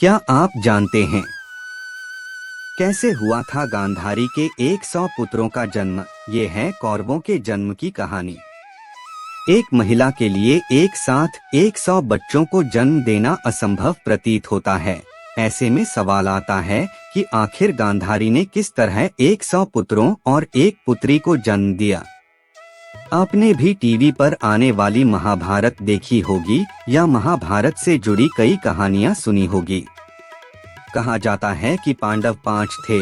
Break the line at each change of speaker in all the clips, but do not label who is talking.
क्या आप जानते हैं कैसे हुआ था गांधारी के 100 पुत्रों का जन्म? ये है कौरवों के जन्म की कहानी। एक महिला के लिए एक साथ 100 बच्चों को जन्म देना असंभव प्रतीत होता है। ऐसे में सवाल आता है कि आखिर गांधारी ने किस तरह 100 पुत्रों और एक पुत्री को जन्म दिया। आपने भी टीवी पर आने वाली महाभारत देखी होगी या महाभारत से जुड़ी कई कहानियां सुनी होगी। कहा जाता है कि पांडव 5 थे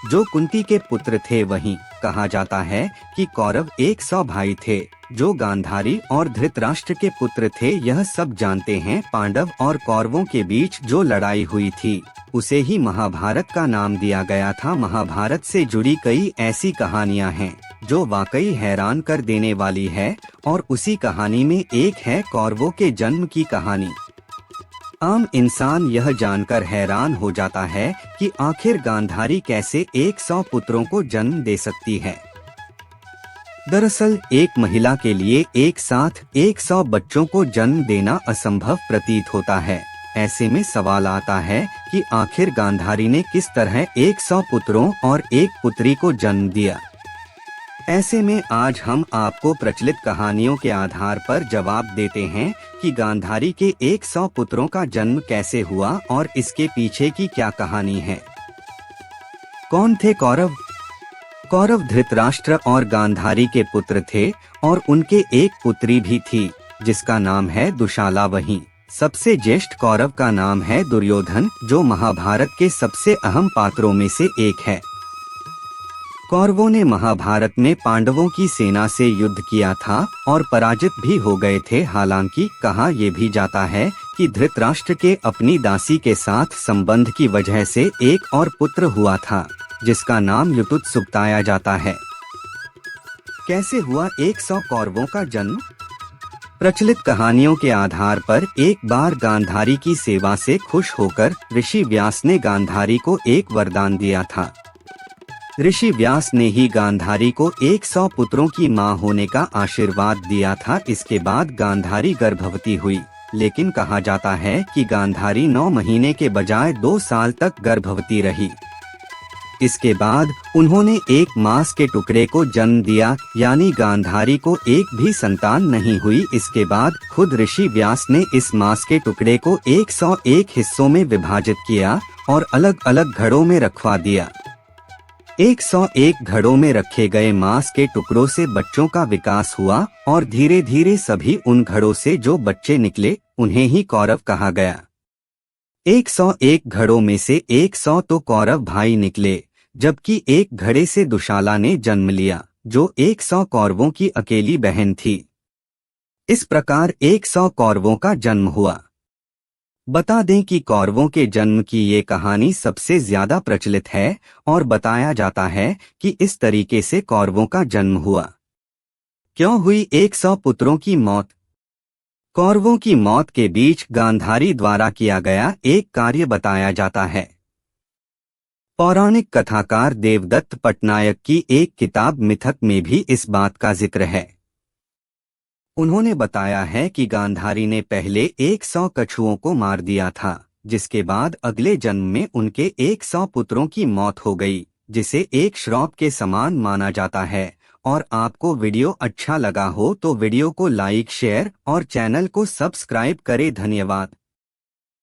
जो कुंती के पुत्र थे। वहीं कहा जाता है कि कौरव 100 भाई थे जो गांधारी और धृतराष्ट्र के पुत्र थे। यह सब जानते हैं। पांडव और कौरवों के बीच जो लड़ाई हुई थी उसे ही महाभारत का नाम दिया गया था। महाभारत से जुड़ी कई ऐसी कहानियां हैं जो वाकई हैरान कर देने वाली है और उसी कहानी में एक है कौरवों के जन्म की कहानी। आम इंसान यह जानकर हैरान हो जाता है कि आखिर गांधारी कैसे 100 पुत्रों को जन्म दे सकती है। दरअसल एक महिला के लिए एक साथ 100 बच्चों को जन्म देना असंभव प्रतीत होता है। ऐसे में सवाल आता है कि आखिर गांधारी ने किस तरह 100 पुत्रों और एक पुत्री को जन्म दिया। ऐसे में आज हम आपको प्रचलित कहानियों के आधार पर जवाब देते हैं कि गांधारी के 100 पुत्रों का जन्म कैसे हुआ और इसके पीछे की क्या कहानी है। कौन थे कौरव? कौरव धृतराष्ट्र और गांधारी के पुत्र थे और उनके एक पुत्री भी थी जिसका नाम है दुशाला। वहीं सबसे ज्येष्ठ कौरव का नाम है दुर्योधन जो महाभारत के सबसे अहम पात्रों में से एक है। कौरवों ने महाभारत में पांडवों की सेना से युद्ध किया था और पराजित भी हो गए थे। हालांकि कहा यह भी जाता है कि धृतराष्ट्र के अपनी दासी के साथ संबंध की वजह से एक और पुत्र हुआ था जिसका नाम युयुत्सु बताया जाता है। कैसे हुआ 100 कौरवों का जन्म? प्रचलित कहानियों के आधार पर एक बार गांधारी की सेवा से खुश होकर ऋषि व्यास ने गांधारी को एक वरदान दिया था। ऋषि व्यास ने ही गांधारी को 100 पुत्रों की मां होने का आशीर्वाद दिया था। इसके बाद गांधारी गर्भवती हुई, लेकिन कहा जाता है कि गांधारी 9 महीने के बजाय 2 साल तक गर्भवती रही। इसके बाद उन्होंने एक मांस के टुकड़े को जन्म दिया, यानी गांधारी को एक भी संतान नहीं हुई। इसके बाद खुद ऋषि व्यास ने इस मांस के टुकड़े को 101 हिस्सों में विभाजित किया और अलग अलग घड़ों में रखवा दिया। 101 घड़ों में रखे गए मांस के टुकड़ों से बच्चों का विकास हुआ और धीरे धीरे सभी उन घड़ों से जो बच्चे निकले उन्हें ही कौरव कहा गया। 101 घड़ों में से 100 तो कौरव भाई निकले, जबकि एक घड़े से दुशाला ने जन्म लिया जो 100 कौरवों की अकेली बहन थी। इस प्रकार 100 कौरवों का जन्म हुआ। बता दें कि कौरवों के जन्म की ये कहानी सबसे ज्यादा प्रचलित है और बताया जाता है कि इस तरीके से कौरवों का जन्म हुआ। क्यों हुई 100 पुत्रों की मौत? कौरवों की मौत के बीच गांधारी द्वारा किया गया एक कार्य बताया जाता है। पौराणिक कथाकार देवदत्त पटनायक की एक किताब मिथक में भी इस बात का जिक्र है। उन्होंने बताया है कि गांधारी ने पहले 100 कछुओं को मार दिया था, जिसके बाद अगले जन्म में उनके 100 पुत्रों की मौत हो गई, जिसे एक श्राप के समान माना जाता है। और आपको वीडियो अच्छा लगा हो तो वीडियो को लाइक, शेयर और चैनल को सब्सक्राइब करें। धन्यवाद।